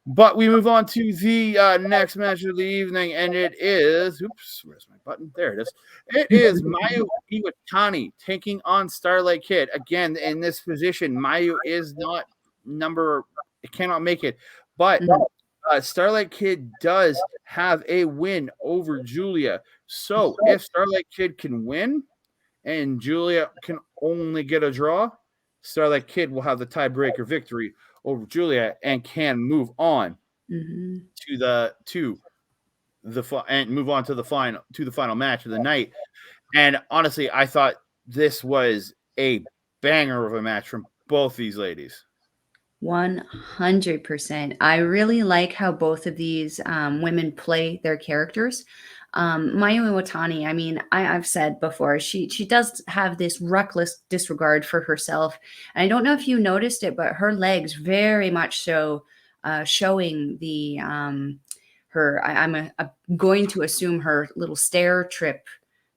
But we move on to the next match of the evening, and it is, oops, where's my button? There it is. It is Mayu Iwatani taking on Starlight Kid. Again, in this position, Mayu is not it cannot make it. But Starlight Kid does have a win over Giulia. So if Starlight Kid can win and Giulia can only get a draw, Starlight Kid will have the tiebreaker victory over Giulia and can move on to the and move on to the final match of the night. And honestly, I thought this was a banger of a match from both these ladies. 100%. I really like how both of these women play their characters. Mayu Iwatani, I mean, I've said before, she does have this reckless disregard for herself. And I don't know if you noticed it, but her legs very much so showing the I'm going to assume her little stair trip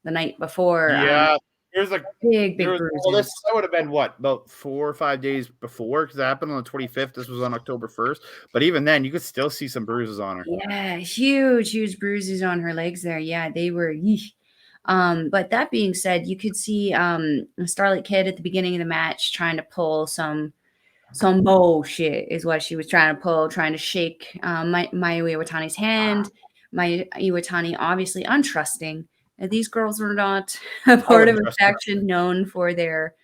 the night before. Yeah. There's a big bruises. Well, that would have been what, about 4 or 5 days before, because it happened on the 25th. This was on October 1st. But even then, you could still see some bruises on her. Yeah, huge bruises on her legs there. Yeah, they were. But that being said, you could see Starlight Kid at the beginning of the match trying to pull some bullshit is what she was trying to pull, trying to shake Mayu Iwatani's hand. Mayu Iwatani obviously untrusting. These girls were not a part of a faction known for their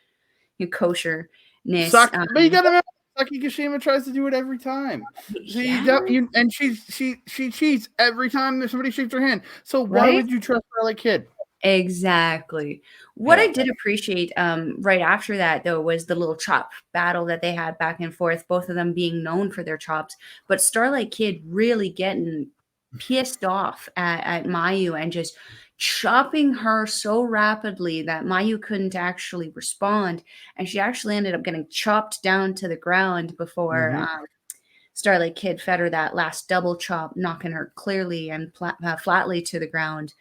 kosherness. But you gotta remember, Saki Kashima tries to do it every time. So and she cheats every time somebody shakes her hand. So why would you trust Starlight Kid? Exactly. What I did appreciate right after that, though, was the little chop battle that they had back and forth, both of them being known for their chops, but Starlight Kid really getting pissed off at Mayu and just chopping her so rapidly that Mayu couldn't actually respond. And she actually ended up getting chopped down to the ground before Starlight Kid fed her that last double chop, knocking her clearly and flatly to the ground.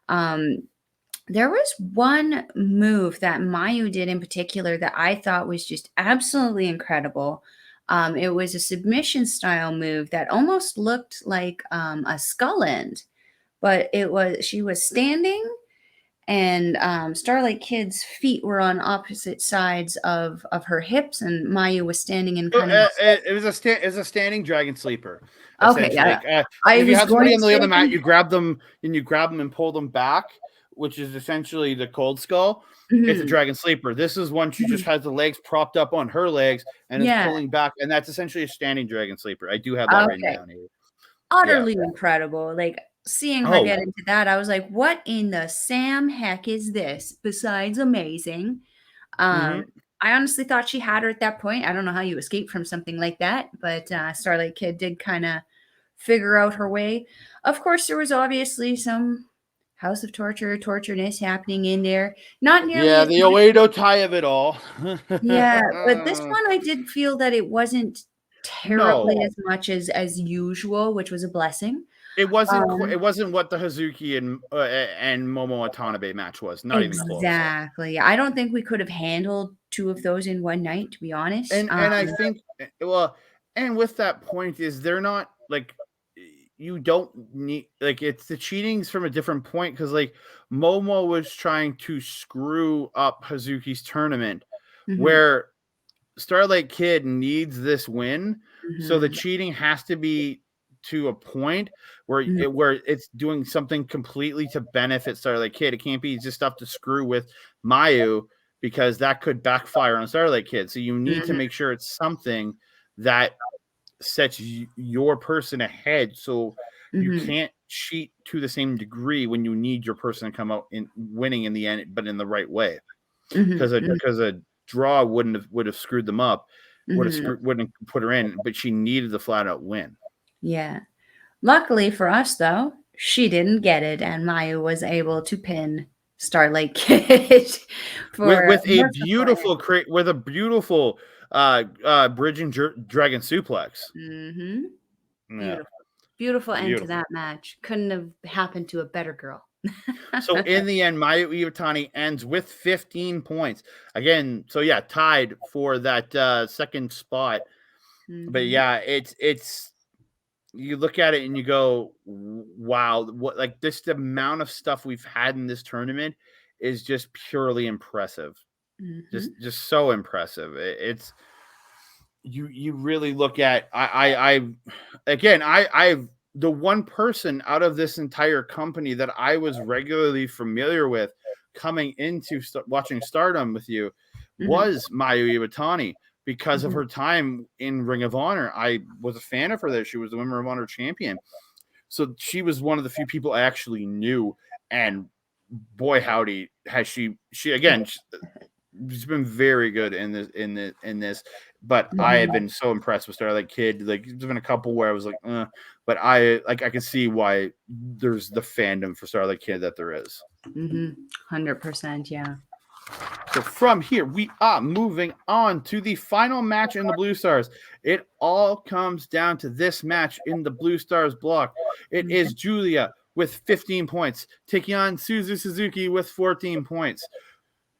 There was one move that Mayu did in particular that I thought was just absolutely incredible. It was a submission style move that almost looked like a skull end, but she was standing and Starlight Kid's feet were on opposite sides of her hips, and Mayu was standing in kind of. It was a standing dragon sleeper. Okay, yeah. If you have somebody on the other mat, you grab them and pull them back, which is essentially the cold skull. It's a dragon sleeper. This is one she just has the legs propped up on her legs and is pulling back, and that's essentially a standing dragon sleeper. I do have that right now. Utterly incredible. Like seeing her get into that, I was like, what in the Sam heck is this besides amazing? I honestly thought she had her at that point. I don't know how you escape from something like that, but Starlight Kid did kind of figure out her way. Of course, there was obviously some House of tortureness happening in there. Not nearly. The Oedo tie of it all. Yeah, but this one I did feel that it wasn't terribly as much as usual, which was a blessing. It wasn't. It wasn't what the Hazuki and Momo Watanabe match was. Not even close. Exactly. I don't think we could have handled 2 of those in one night, to be honest. And I think, and with that point is they're not like, you don't need, like, it's the cheating's from a different point, because like Momo was trying to screw up Hazuki's tournament, where Starlight Kid needs this win, so the cheating has to be to a point where it's doing something completely to benefit Starlight Kid. It can't be just stuff to screw with Mayu, because that could backfire on Starlight Kid. So you need to make sure it's something that sets your person ahead, so you can't cheat to the same degree when you need your person to come out in winning in the end, but in the right way. Because a draw would have screwed them up, wouldn't have put her in, but she needed the flat out win. Yeah. Luckily for us, though, she didn't get it, and Mayu was able to pin Starlight Kid with a beautiful bridging dragon suplex. Beautiful end to that match. Couldn't have happened to a better girl. So in the end, Mayu Iwatani ends with 15 points. Again, so tied for that second spot. But it's you look at it and you go, wow, what, like, this, the amount of stuff we've had in this tournament is just purely impressive. Mhm. Just so impressive. It's, you really look at, I again, I've, the one person out of this entire company that I was regularly familiar with coming into watching Stardom with you Mhm. was Mayu Iwatani, because of Mhm. her time in Ring of Honor. I was a fan of her there. She was the Women of Honor champion. So she was one of the few people I actually knew. And boy, howdy, has she again, she's been very good in this. But I have Mhm. been so impressed with Starlight Kid. Like, there's been a couple where I was like, but I can see why there's the fandom for Starlight Kid that there is. 100%, yeah. So from here, we are moving on to the final match in the Blue Stars. It all comes down to this match in the Blue Stars block. It is Okay. Giulia with 15 points, taking on Suzu Suzuki with 14 points.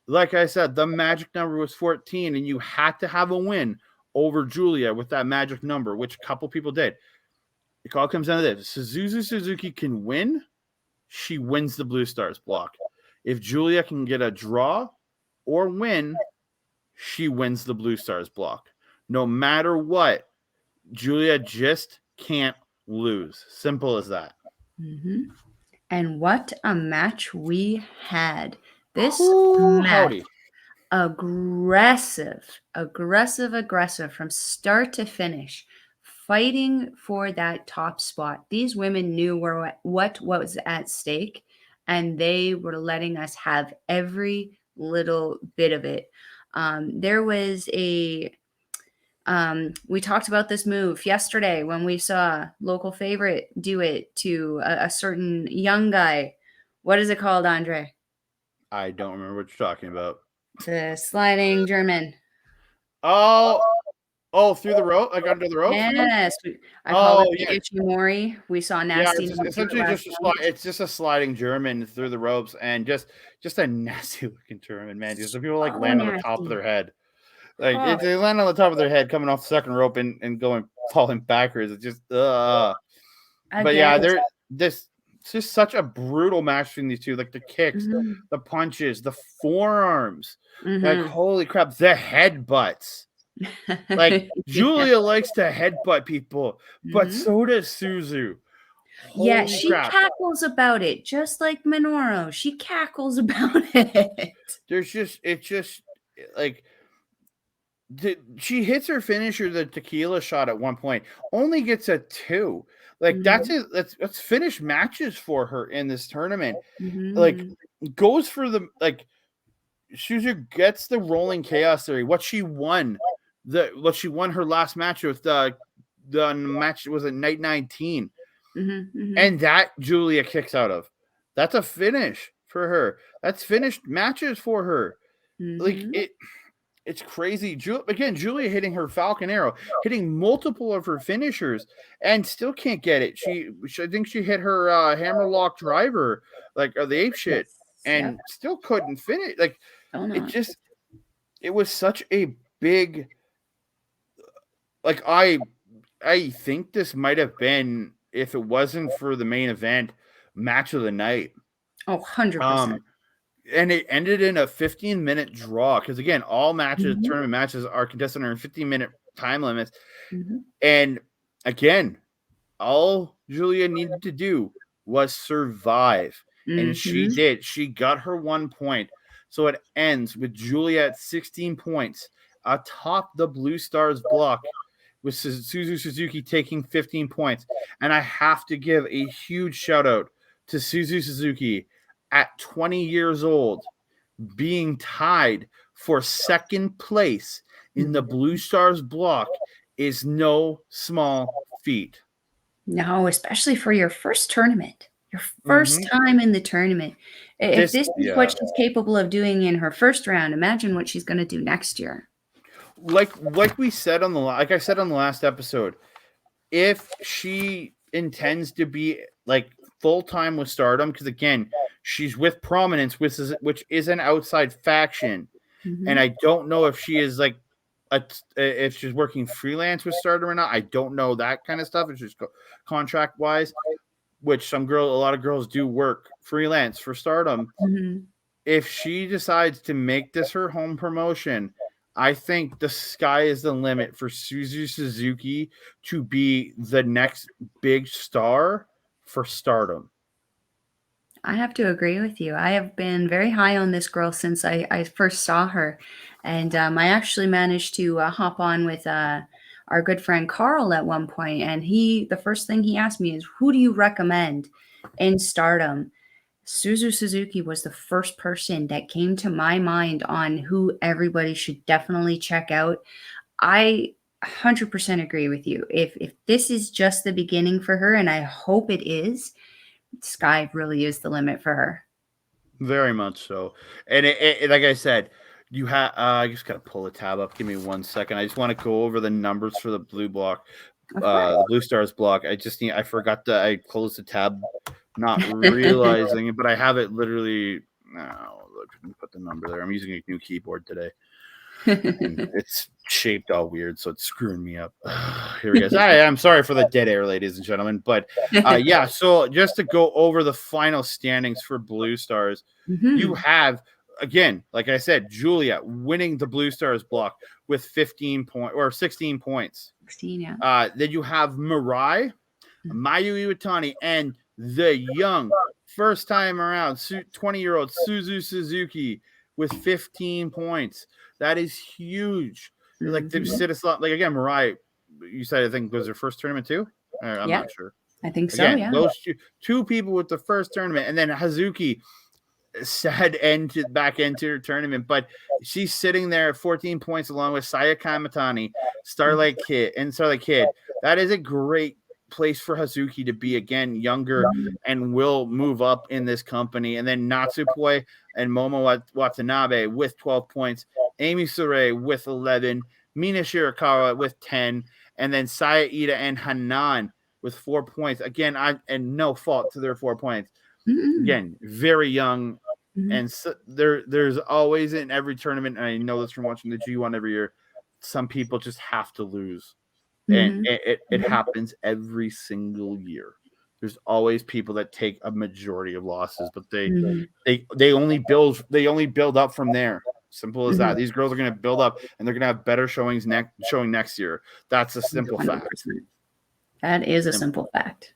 Like I said, the magic number was 14, and you had to have a win over Giulia with that magic number, which a couple people did. It all comes down to this. Suzu Suzuki can win, she wins the Blue Stars block. If Giulia can get a draw or win, she wins the Blue Stars block. No matter what, Giulia just can't lose. Simple as that. Mhm. And what a match we had. This Ooh, match, howdy. aggressive from start to finish, fighting for that top spot. These women knew what was at stake, and they were letting us have every little bit of it. There was we talked about this move yesterday when we saw local favorite do it to a certain young guy. What is it called, Andre? I don't remember what you're talking about. The sliding German. Oh, through the rope, like under the ropes from them? Yes, I call it Oh, the yeah. Ichimori. We saw Yeah, Nasty it's Nate do it essentially last just a night. it's just a sliding German through the ropes, and just a nasty looking German, man. Just the people like So land on the top of nasty. their head. Like, Oh, they land on the top of their head coming off the second rope and going falling backwards. It's just But again. yeah, it's just such a brutal match between these two. Like, the kicks, Mhm, the punches, the forearms. Like, mhm. holy crap, the headbutts. Like, Yeah. Giulia likes to headbutt people, but Mhm. so does Suzu. Yeah, Holy she crap. cackles about it, just like Minoru. She cackles about it. It's just like, she hits her finisher, the tequila shot, at one point, only gets a 2. Like, that's Mhm, it. Let's finish matches for her in this tournament. Like, mhm, goes for the, like, Suzu gets the rolling chaos theory. What she won her last match with, the match was at night 19. mhm, mhm, And that Giulia kicks out of. That's a finish for her. That's finished matches for her. Like, mhm. it's crazy. Again, Giulia hitting her Falcon Arrow, hitting multiple of her finishers, and still can't get it. I think she hit her hammerlock driver, like, or the ape shit, Yes. Yep. and still couldn't finish. Like, Still it not. just, it was such a big, like, I think this might have been, if it wasn't for the main event, match of the night. Oh, 100%. Um, and it ended in a 15-minute draw, because again, all matches, Mhm, tournament matches, are contested in 15-minute time limits. mhm, And again, all Giulia needed to do was survive. And she mhm. did. She got her 1 point. So it ends with Giulia at 16 points atop the Blue Stars block, with Suzu Suzuki taking 15 points. And I have to give a huge shout out to Suzu Suzuki at 20 years old, being tied for second place in the Blue Stars block is no small feat. No, especially for your first tournament, your first Mm-hmm. time in the tournament. If This, this is what yeah, she's capable of doing in her first round, imagine what she's gonna do next year. like we said on the like I said on the last episode, if she intends to be, like, full time with Stardom, because again, she's with Prominence, which is an outside faction, and Mhm, I don't know if she is, like if she's working freelance with Stardom or not. I don't know that kind of stuff. It's just contract wise, which a lot of girls do work freelance for Stardom. Mhm. If she decides to make this her home promotion, I think the sky is the limit for Suzu Suzuki to be the next big star for Stardom. I have to agree with you. I have been very high on this girl since I first saw her. And I actually managed to hop on with our good friend Carl at one point, and the first thing he asked me is, "Who do you recommend in Stardom?" Suzu Suzuki was the first person that came to my mind on who everybody should definitely check out. I 100% agree with you. If this is just the beginning for her, and I hope it is, sky really is the limit for her. Very much so. And like I said, you have. I just gotta pull a tab up. Give me 1 second. I just want to go over the numbers for the blue block, Of course. the Blue Stars block. I forgot that I closed the tab, not realizing it, but I have it literally. No, look, put the number there. I'm using a new keyboard today, and it's shaped all weird, so it's screwing me up. Here we go. I'm sorry for the dead air, ladies and gentlemen, but yeah. So just to go over the final standings for Blue Stars, you Mhm. have again, like I said, Giulia winning the Blue Stars block with 16 points. 16, yeah. Then you have Mirai, Mayu Iwatani, and the young first time around 20-year-old Suzu Suzuki with 15 points. That is huge. Like they've Mhm. sit a lot. Like again, Mirai, you said I think was her first tournament too. I'm Yeah, not sure. I think so, Again, yeah. those two people with the first tournament, and then Hazuki, sad end to back into her tournament, but she's sitting there at 14 points along with Saya Kamatani, Starlight Kid. That is a great place for Hazuki to be again, younger, Mhm. and will move up in this company. And then Natsupoi and Momo Watanabe with 12 points, Amy Sure with 11, Mina Shirakawa with 10, and then Saya Ida and Hanan with 4 points. Again, and no fault to their 4 points. Mhm. Again, very young, Mhm. and so there's always in every tournament, and I know this from watching the G1 every year, some people just have to lose, and Mhm. it happens every single year. There's always people that take a majority of losses, but Mhm. they only build up from there. Simple as that. Mhm. These girls are going to build up, and they're going to have better showing next year. That's a simple fact. 100%. That is a Simple. simple fact.